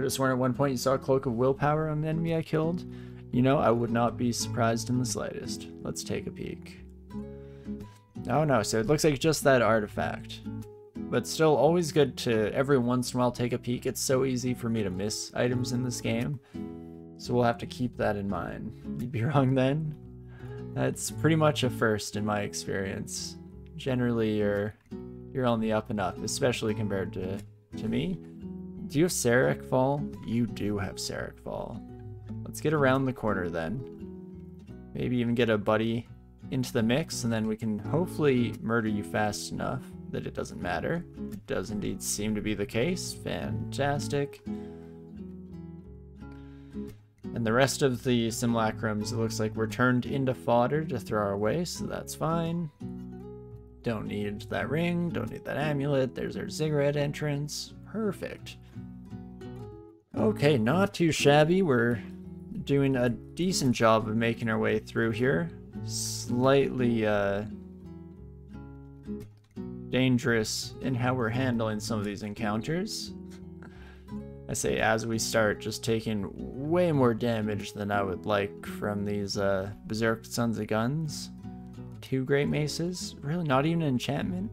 Could have sworn at one point you saw a cloak of willpower on an enemy I killed. You know, I would not be surprised in the slightest. Let's take a peek. Oh no, so it looks like just that artifact. But still, always good to every once in a while take a peek. It's so easy for me to miss items in this game. So we'll have to keep that in mind. You'd be wrong then. That's pretty much a first in my experience. Generally, you're on the up and up, especially compared to me. Do you have Seraph Fall? You do have Seraph Fall. Let's get around the corner then. Maybe even get a buddy into the mix, and then we can hopefully murder you fast enough that it doesn't matter. It does indeed seem to be the case. Fantastic. And the rest of the simulacrums, it looks like we're turned into fodder to throw our way, so that's fine. Don't need that ring, don't need that amulet. There's our ziggurat entrance. Perfect. Okay, not too shabby. We're doing a decent job of making our way through here. Slightly dangerous in how we're handling some of these encounters. I say as we start just taking way more damage than I would like from these Berserker Sons of Guns. 2 Great Maces? Really? Not even an enchantment?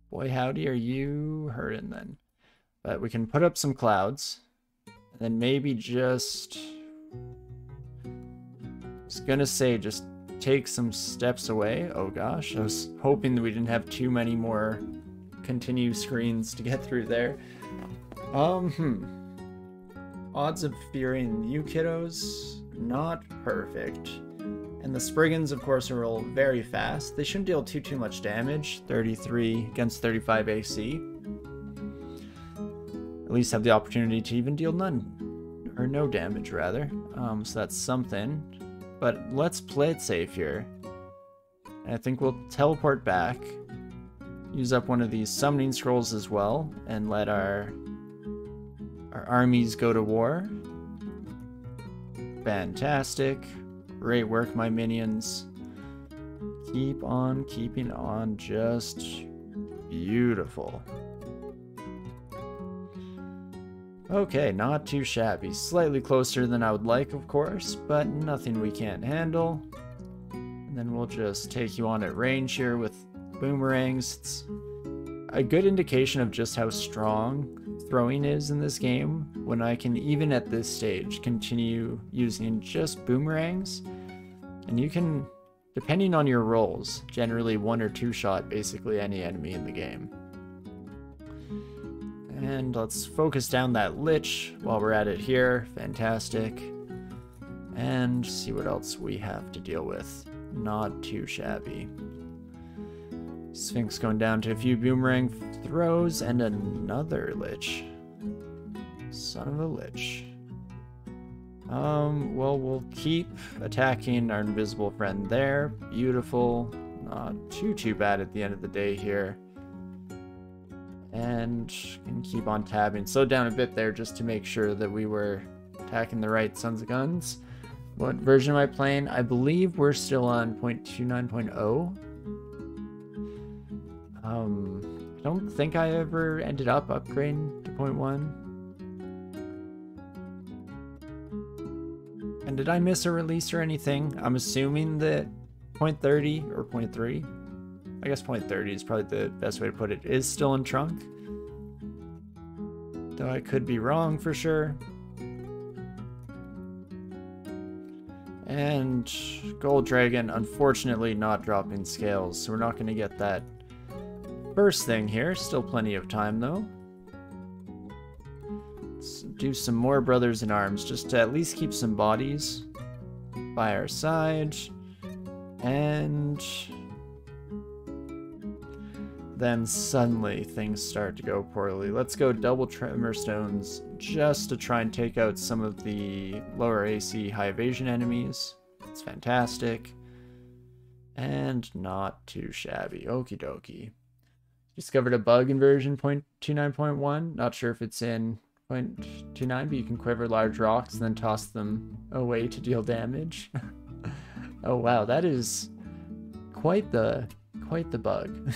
Boy howdy, are you hurting then. But we can put up some clouds. And then maybe just... I was gonna say just take some steps away. Oh gosh, I was hoping that we didn't have too many more continue screens to get through there. Odds of fearing you kiddos, not perfect. And the Spriggans, of course, roll very fast. They shouldn't deal too much damage. 33 against 35 AC. At least have the opportunity to even deal none. Or no damage, rather. So that's something. But let's play it safe here. And I think we'll teleport back. Use up one of these summoning scrolls as well. And let our armies go to war. Fantastic. Great work, my minions. Keep on keeping on. Just beautiful. Okay, not too shabby. Slightly closer than I would like, of course, but nothing we can't handle. And then we'll just take you on at range here with boomerangs. It's a good indication of just how strong throwing is in this game when I can, even at this stage, continue using just boomerangs. And you can, depending on your rolls, generally 1 or 2 shot basically any enemy in the game. And let's focus down that Lich while we're at it here. Fantastic. And see what else we have to deal with. Not too shabby. Sphinx going down to a few boomerang throws and another Lich. Son of a Lich. Well, we'll keep attacking our invisible friend there. Beautiful. Not too bad at the end of the day here. And can keep on tabbing. Slow down a bit there just to make sure that we were attacking the right Sons of Guns. What version am I playing? I believe we're still on 0.29.0. I don't think I ever ended up upgrading to 0.1. And did I miss a release or anything? I'm assuming that 0.30 or 0.3, I guess 0.30 is probably the best way to put it, is still in trunk. Though I could be wrong for sure. And Gold Dragon, unfortunately not dropping scales, so we're not going to get that first thing here. Still plenty of time though. Let's do some more Brothers in Arms, just to at least keep some bodies by our side. And then suddenly things start to go poorly. Let's go double Tremor Stones just to try and take out some of the lower AC high evasion enemies. It's fantastic. And not too shabby. Okie dokie. Discovered a bug in version 0.29.1. Not sure if it's in 0.29, but you can quiver large rocks and then toss them away to deal damage. Oh wow, that is quite the bug.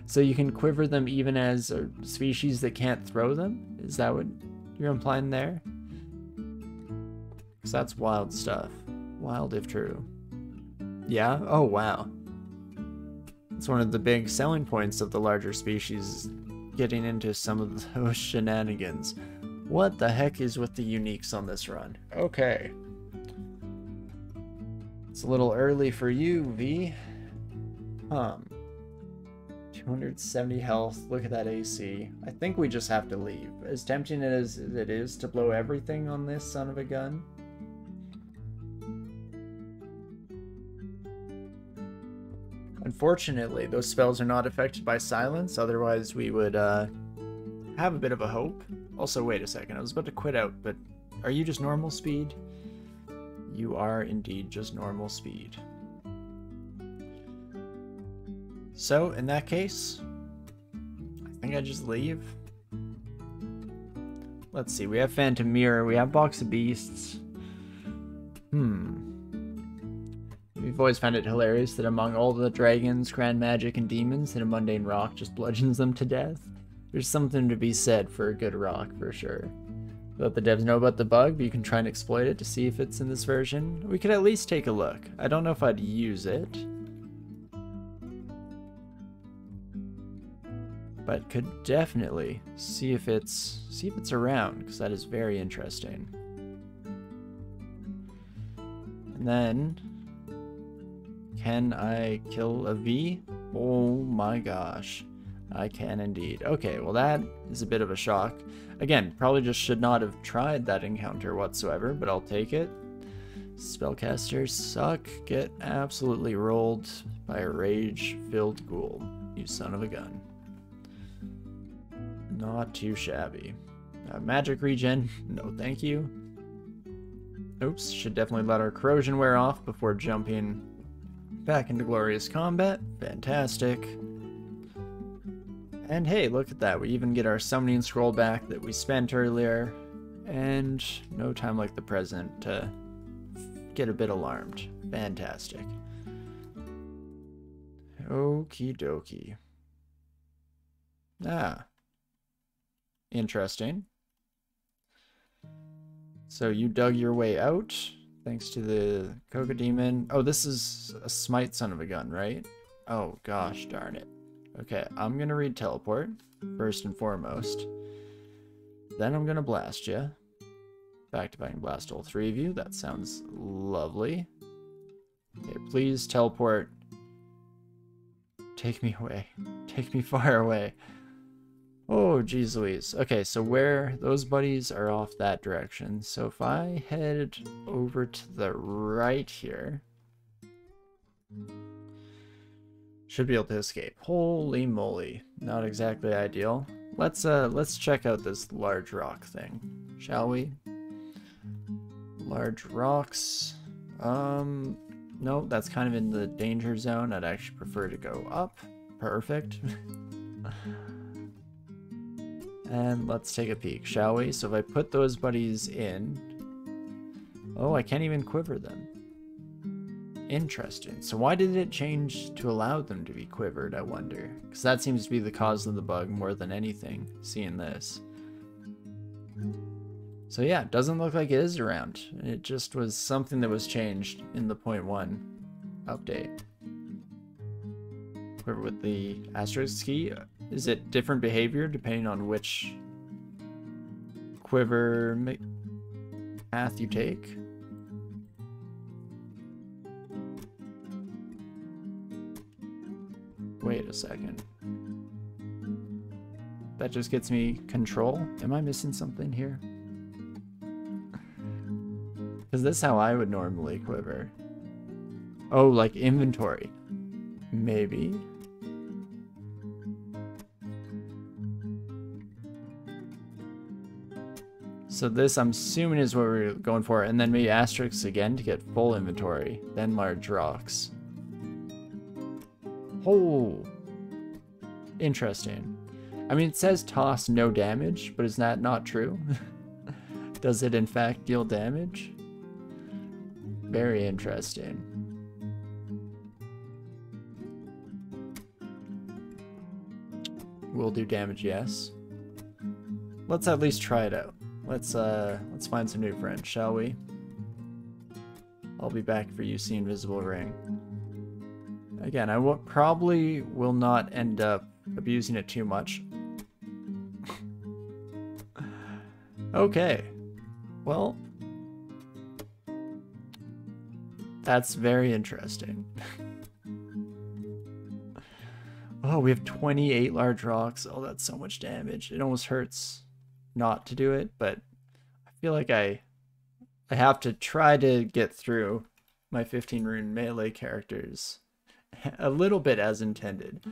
So you can quiver them even as a species that can't throw them? Is that what you're implying there? Because that's wild stuff. Wild if true. Yeah? Oh, wow. It's one of the big selling points of the larger species, getting into some of those shenanigans. What the heck is with the uniques on this run? Okay. It's a little early for you, V. 270 health. Look at that AC. I think we just have to leave. As tempting as it is to blow everything on this son of a gun. Unfortunately, those spells are not affected by silence, otherwise we would have a bit of a hope. Also, wait a second, I was about to quit out, but are you just normal speed? You are indeed just normal speed. So, in that case, I think I just leave. Let's see, we have Phantom Mirror, we have Box of Beasts. We've always found it hilarious that among all the dragons, grand magic, and demons, that a mundane rock just bludgeons them to death. There's something to be said for a good rock, for sure. Let the devs know about the bug, but you can try and exploit it to see if it's in this version. We could at least take a look. I don't know if I'd use it, but could definitely see if it's around, because that is very interesting. And then, can I kill a V? Oh my gosh. I can indeed. Okay, well that is a bit of a shock. Again, probably just should not have tried that encounter whatsoever, but I'll take it. Spellcasters suck. Get absolutely rolled by a rage-filled ghoul. You son of a gun. Not too shabby. Magic regen. No thank you. Oops, should definitely let our corrosion wear off before jumping back into glorious combat. Fantastic. And hey, look at that. We even get our summoning scroll back that we spent earlier. And no time like the present to get a bit alarmed. Fantastic. Okie dokie. Ah. Interesting. So you dug your way out. Thanks to the Coca Demon. Oh, this is a smite son of a gun, right? Oh, gosh darn it. Okay, I'm gonna read teleport, first and foremost. Then I'm gonna blast you. In fact, if I can blast all three of you, that sounds lovely. Okay, please teleport. Take me away. Take me far away. Oh, geez Louise. Okay, so where those buddies are off that direction. So if I head over to the right here, should be able to escape. Holy moly. Not exactly ideal. Let's check out this large rock thing, shall we? Large rocks. No, that's kind of in the danger zone. I'd actually prefer to go up. Perfect. And let's take a peek, shall we? So if I put those buddies in... Oh, I can't even quiver them. Interesting. So why did it change to allow them to be quivered, I wonder? Because that seems to be the cause of the bug more than anything, seeing this. So yeah, it doesn't look like it is around. It just was something that was changed in the 0.1 update. Quiver with the asterisk key. Is it different behavior depending on which quiver path you take? Wait a second. That just gets me control? Am I missing something here? Is this how I would normally quiver? Oh, like inventory. Maybe. So this, I'm assuming, is what we're going for. And then maybe asterisks again to get full inventory. Then large rocks. Oh, interesting. I mean, it says toss no damage, but is that not true? Does it in fact deal damage? Very interesting. will do damage, yes. Let's at least try it out. Let's find some new friends, shall we? I'll be back for you, see Invisible Ring. Again, I probably will not end up abusing it too much. Okay. Well, that's very interesting. Oh, we have 28 large rocks. Oh, that's so much damage. It almost hurts not to do it, but I feel like I have to try to get through my 15 rune melee characters a little bit as intended.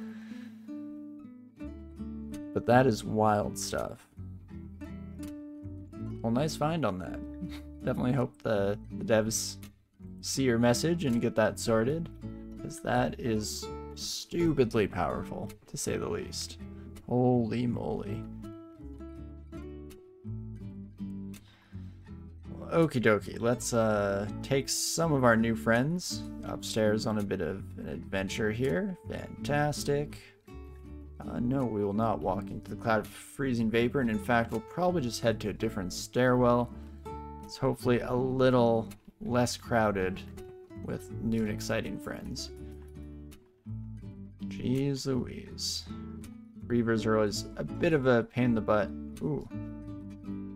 But that is wild stuff. Well, nice find on that. Definitely hope the devs see your message and get that sorted, because that is stupidly powerful, to say the least. Holy moly. Okie dokie, let's take some of our new friends upstairs on a bit of an adventure here. Fantastic. No, we will not walk into the cloud of freezing vapor, and in fact, we'll probably just head to a different stairwell. It's hopefully a little less crowded with new and exciting friends. Jeez Louise. Reavers are always a bit of a pain in the butt. Ooh.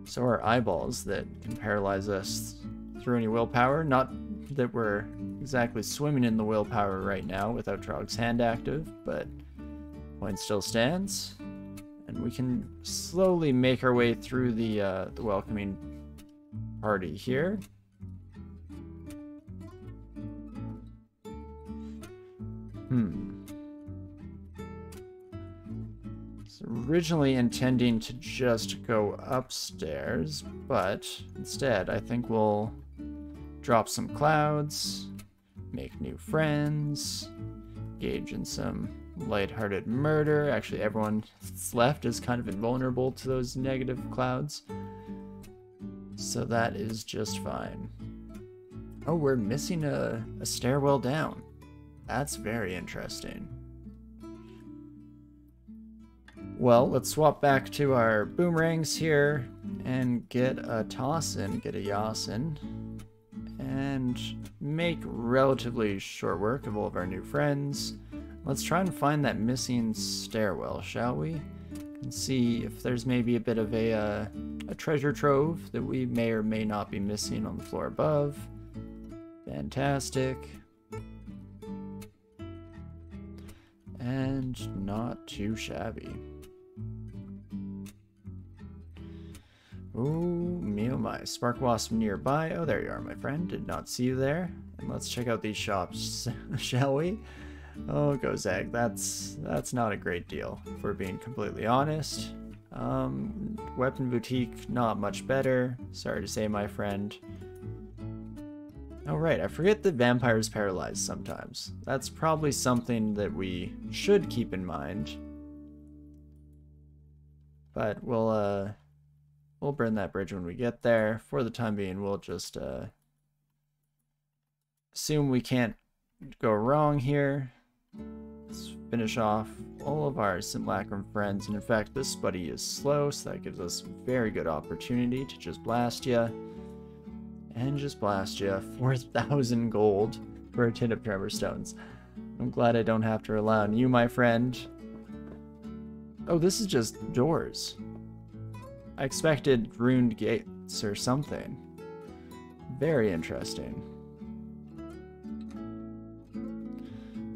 So are eyeballs that can paralyze us through any willpower. Not that we're exactly swimming in the willpower right now without Trog's hand active, but point still stands. And we can slowly make our way through the welcoming party here. Originally intending to just go upstairs, but instead I think we'll drop some clouds, make new friends, engage in some lighthearted murder. Actually, everyone that's left is kind of invulnerable to those negative clouds, so that is just fine. Oh, we're missing a stairwell down. That's very interesting. Well, let's swap back to our boomerangs here and get a Tossin, get a Yasin, and make relatively short work of all of our new friends. Let's try and find that missing stairwell, shall we? And see if there's maybe a bit of a treasure trove that we may or may not be missing on the floor above. Fantastic. And not too shabby. Oh, me oh my. Spark Wasp nearby. Oh, there you are, my friend. Did not see you there. And let's check out these shops, shall we? Oh, Gozag, that's not a great deal, if we're being completely honest. Weapon Boutique, not much better. Sorry to say, my friend. Oh, right, I forget that vampires paralyze sometimes. That's probably something that we should keep in mind. But we'll burn that bridge when we get there. For the time being, we'll just assume we can't go wrong here. Let's finish off all of our simulacrum friends. And in fact, this buddy is slow, so that gives us a very good opportunity to just blast ya. And just blast ya. 4,000 gold for a tin of tremor stones. I'm glad I don't have to rely on you, my friend. Oh, this is just doors. I expected runed gates or something. Very interesting.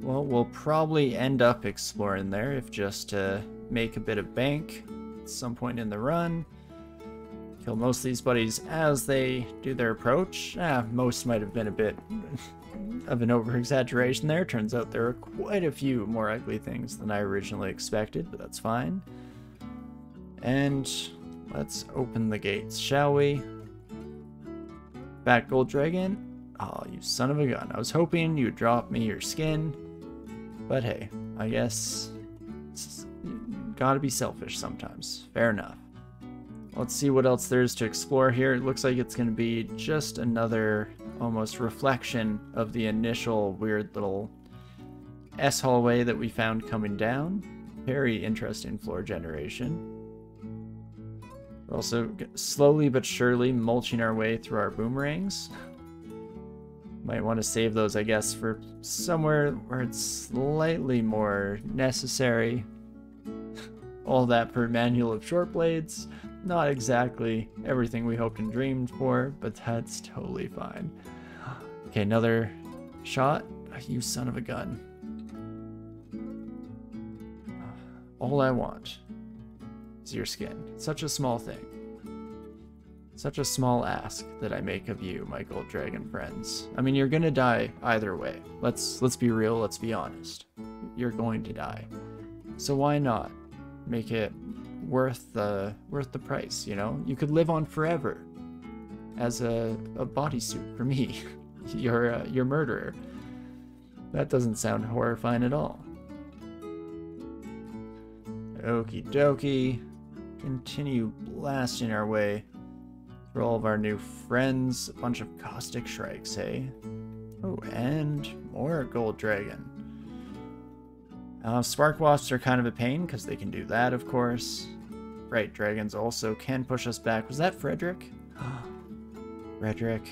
Well, we'll probably end up exploring there if just to make a bit of bank at some point in the run. Kill most of these buddies as they do their approach. Most might have been a bit of an over-exaggeration there. Turns out there are quite a few more ugly things than I originally expected, but that's fine. And let's open the gates, shall we? Fat Gold Dragon? Oh, you son of a gun. I was hoping you'd drop me your skin. But hey, I guess it's gotta be selfish sometimes. Fair enough. Let's see what else there is to explore here. It looks like it's going to be just another almost reflection of the initial weird little S hallway that we found coming down. Very interesting floor generation. We're also slowly but surely mulching our way through our boomerangs. Might want to save those, I guess, for somewhere where it's slightly more necessary. All that for Manual of Short Blades. Not exactly everything we hoped and dreamed for, but that's totally fine. Okay, another shot. You son of a gun. All I want is your skin. Such a small thing. Such a small ask that I make of you, my gold dragon friends. I mean, you're gonna die either way. Let's be real, let's be honest. You're going to die. So why not make it worth the price, you know? You could live on forever as a bodysuit for me. Your murderer. That doesn't sound horrifying at all. Okie dokie. Continue blasting our way through all of our new friends. A bunch of caustic shrikes, hey? Oh, and more gold dragon. Spark wasps are kind of a pain because they can do that, of course. Right, dragons also can push us back. Was that Frederick? Frederick.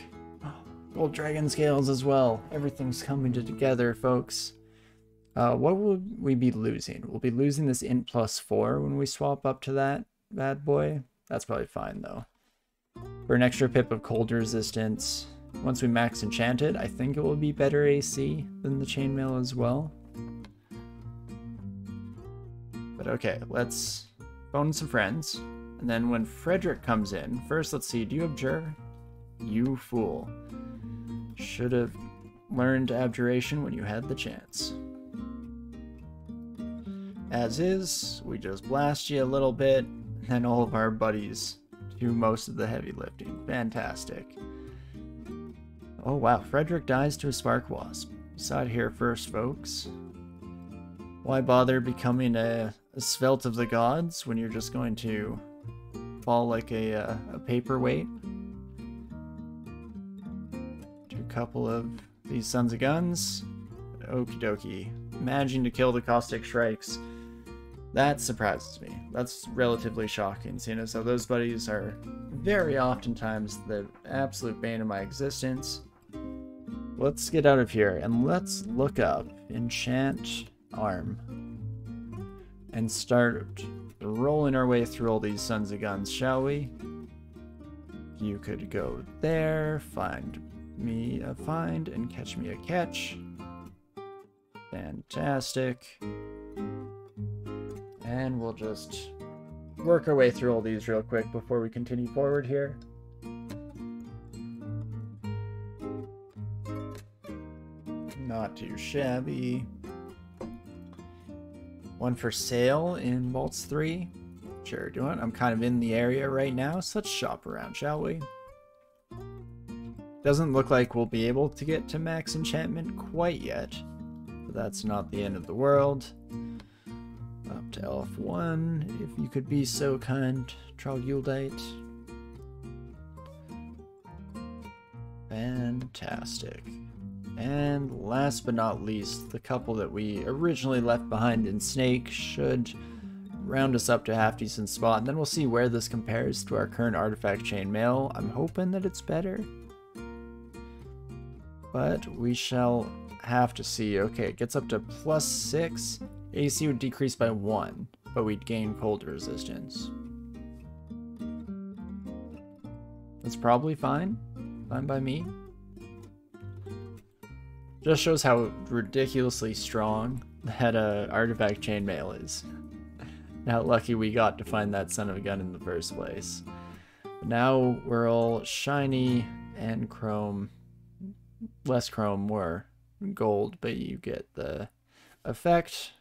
Gold dragon scales as well. Everything's coming together, folks. What will we be losing? We'll be losing this int +4 when we swap up to that bad boy. That's probably fine, though. For an extra pip of cold resistance, once we max enchanted, I think it will be better AC than the chainmail as well. But okay, let's phone some friends. And then when Frederick comes in, first let's see, do you abjure? You fool. Should have learned abjuration when you had the chance. As is, we just blast you a little bit, and all of our buddies do most of the heavy lifting. Fantastic. Oh wow, Frederick dies to a spark wasp. You saw it here first, folks. Why bother becoming a svelte of the gods when you're just going to fall like a paperweight? To a couple of these sons of guns. Okie dokie. Managing to kill the caustic shrikes. That surprises me. That's relatively shocking, seeing as how those buddies are very oftentimes the absolute bane of my existence. Let's get out of here and let's look up Enchant Arm and start rolling our way through all these sons of guns, shall we? You could go there, find me a find, and catch me a catch. Fantastic. And we'll just work our way through all these real quick before we continue forward here. Not too shabby. One for sale in Vaults 3. Sure, do it. I'm kind of in the area right now, so let's shop around, shall we? Doesn't look like we'll be able to get to max enchantment quite yet, but that's not the end of the world. Up to Elf1, if you could be so kind, Troglodyte. Fantastic. And last but not least, the couple that we originally left behind in Snake should round us up to a half-decent spot, and then we'll see where this compares to our current artifact chainmail. I'm hoping that it's better, but we shall have to see. Okay, it gets up to +6. AC would decrease by 1, but we'd gain cold resistance. That's probably fine. Fine by me. Just shows how ridiculously strong that artifact chainmail is. How lucky we got to find that son of a gun in the first place. But now we're all shiny and chrome. Less chrome, more gold, but you get the effect.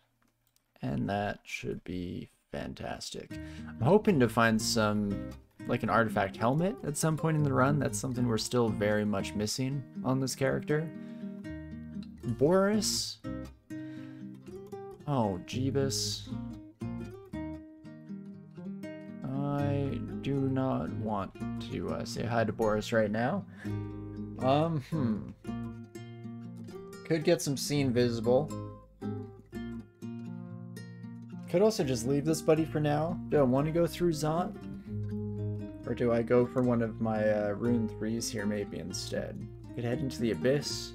And that should be fantastic. I'm hoping to find some, like an artifact helmet at some point in the run. That's something we're still very much missing on this character. Boris? Oh, Jeebus. I do not want to say hi to Boris right now. Could get some scene visible. Could also just leave this buddy for now. Do I want to go through Zot? Or do I go for one of my Rune 3s here maybe instead? Could head into the Abyss.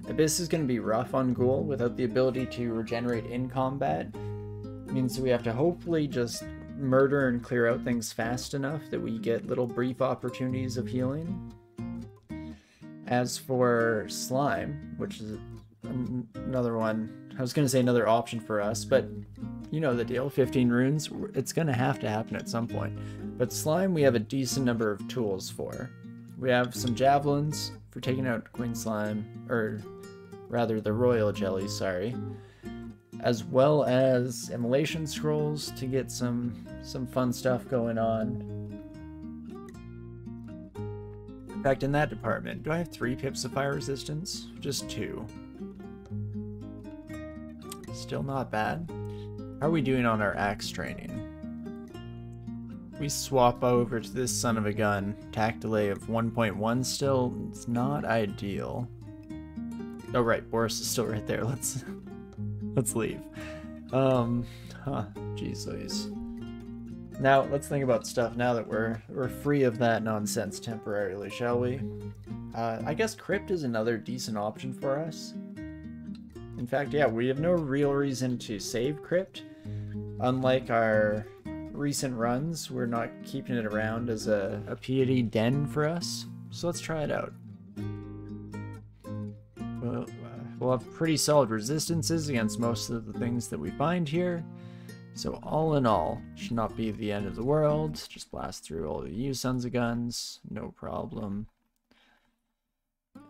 Abyss is going to be rough on Ghoul without the ability to regenerate in combat. Means we have to hopefully just murder and clear out things fast enough that we get little brief opportunities of healing. As for Slime, which is another one, I was going to say another option for us, but you know the deal, 15 runes, it's going to have to happen at some point. But Slime we have a decent number of tools for. We have some javelins for taking out Queen Slime, or rather the Royal Jelly, sorry. As well as immolation scrolls to get some fun stuff going on. In fact, in that department, do I have 3 pips of fire resistance? Just 2. Still not bad. How are we doing on our axe training? We swap over to this son of a gun. Attack delay of 1.1 still. It's not ideal. Oh right, Boris is still right there. Let's leave. Jeez Louise. Now, let's think about stuff now that we're free of that nonsense temporarily, shall we? I guess Crypt is another decent option for us. In fact, yeah, we have no real reason to save Crypt. Unlike our recent runs, we're not keeping it around as a piety den for us. So let's try it out. We'll have pretty solid resistances against most of the things that we find here. So all in all, should not be the end of the world. Just blast through all of you sons of guns, no problem.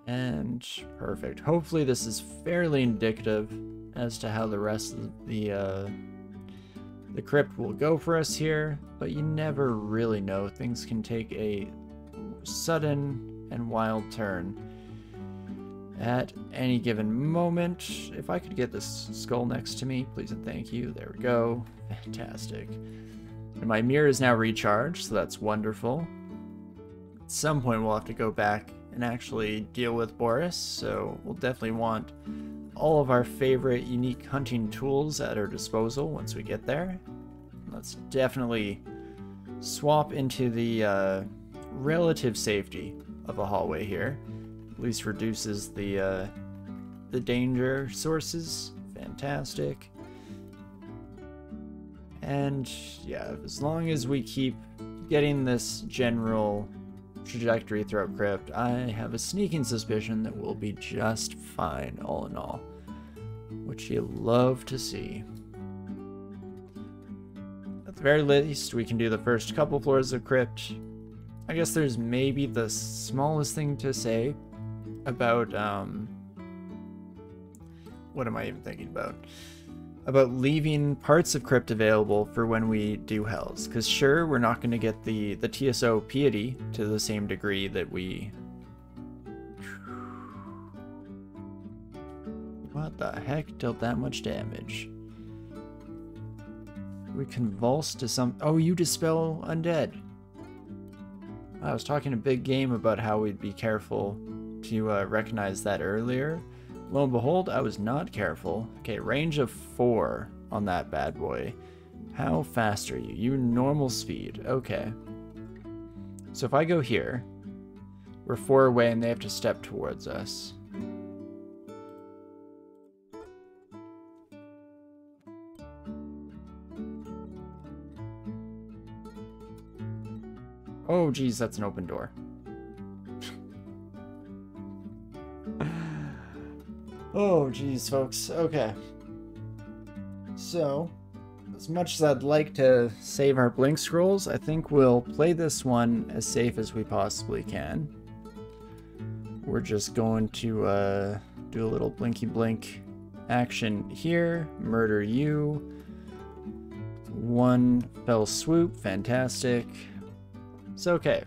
And perfect. Hopefully this is fairly indicative as to how the rest of the crypt will go for us here, but you never really know. Things can take a sudden and wild turn at any given moment. If I could get this skull next to me, please and thank you. There we go. Fantastic. And my mirror is now recharged, so that's wonderful. At some point we'll have to go back and actually deal with Boris, so we'll definitely want all of our favorite unique hunting tools at our disposal once we get there. Let's definitely swap into the relative safety of a hallway here. At least reduces the danger sources. Fantastic. And yeah, as long as we keep getting this general trajectory throughout Crypt, I have a sneaking suspicion that we'll be just fine all in all, which you love to see. At the very least, we can do the first couple floors of Crypt. I guess there's maybe the smallest thing to say about what am I even thinking about? About leaving parts of Crypt available for when we do Hells. Because sure, we're not going to get the TSO piety to the same degree that we... What the heck dealt that much damage? We convulse to some... Oh, you dispel undead. I was talking a big game about how we'd be careful to recognize that earlier. Lo and behold, I was not careful. Okay, range of 4 on that bad boy. How fast are you? You normal speed. Okay. So if I go here, we're 4 away and they have to step towards us. Oh geez, that's an open door. Oh geez, folks. Okay. So, as much as I'd like to save our blink scrolls, I think we'll play this one as safe as we possibly can. We're just going to do a little blinky blink action here. Murder you. 1 fell swoop. Fantastic. It's okay.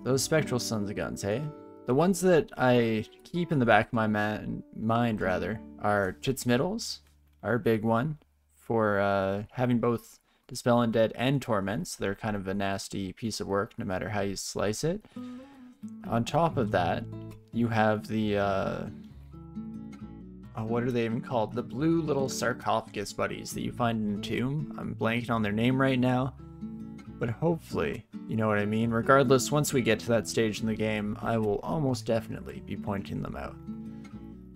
Those spectral sons of guns, hey? The ones that I keep in the back of my mind, rather, are Chits Middles, are a big one, for having both Dispel Undead and Torment, so they're kind of a nasty piece of work no matter how you slice it. On top of that, you have the oh, what are they even called? The blue little sarcophagus buddies that you find in Tomb. I'm blanking on their name right now. But hopefully, you know what I mean? Regardless, once we get to that stage in the game, I will almost definitely be pointing them out.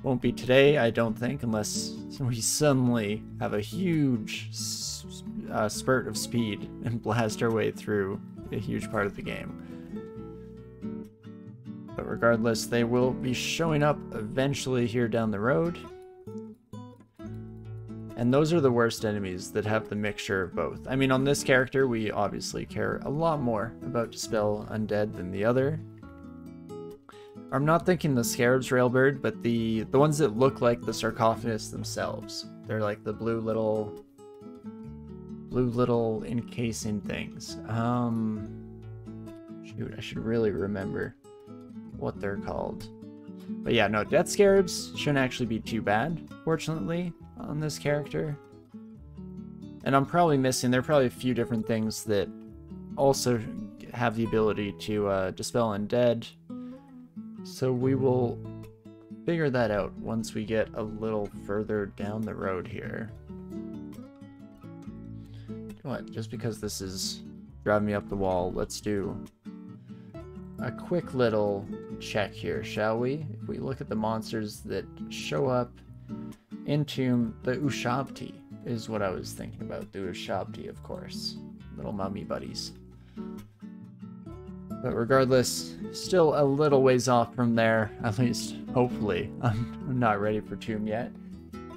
Won't be today, I don't think, unless we suddenly have a huge spurt of speed and blast our way through a huge part of the game. But regardless, they will be showing up eventually here down the road. And those are the worst enemies that have the mixture of both. I mean, on this character, we obviously care a lot more about Dispel Undead than the other. I'm not thinking the Scarab's Railbird, but the ones that look like the sarcophagus themselves. They're like the blue little encasing things. Shoot, I should really remember what they're called. But yeah, no, Death Scarabs shouldn't actually be too bad, fortunately, on this character. And I'm probably missing, there are probably a few different things that also have the ability to dispel undead. So we will figure that out once we get a little further down the road here. What? Just because this is driving me up the wall, let's do a quick little check here, shall we? If we look at the monsters that show up in Tomb, the Ushabti is what I was thinking about. The Ushabti, of course. Little mummy buddies. But regardless, still a little ways off from there, at least hopefully. I'm not ready for Tomb yet.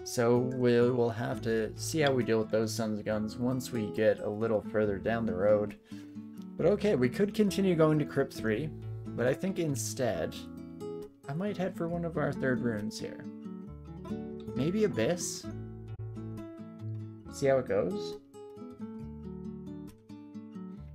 So we'll have to see how we deal with those sons of guns once we get a little further down the road. But okay, we could continue going to Crypt 3, but I think instead, I might head for one of our third runes here. Maybe Abyss? See how it goes?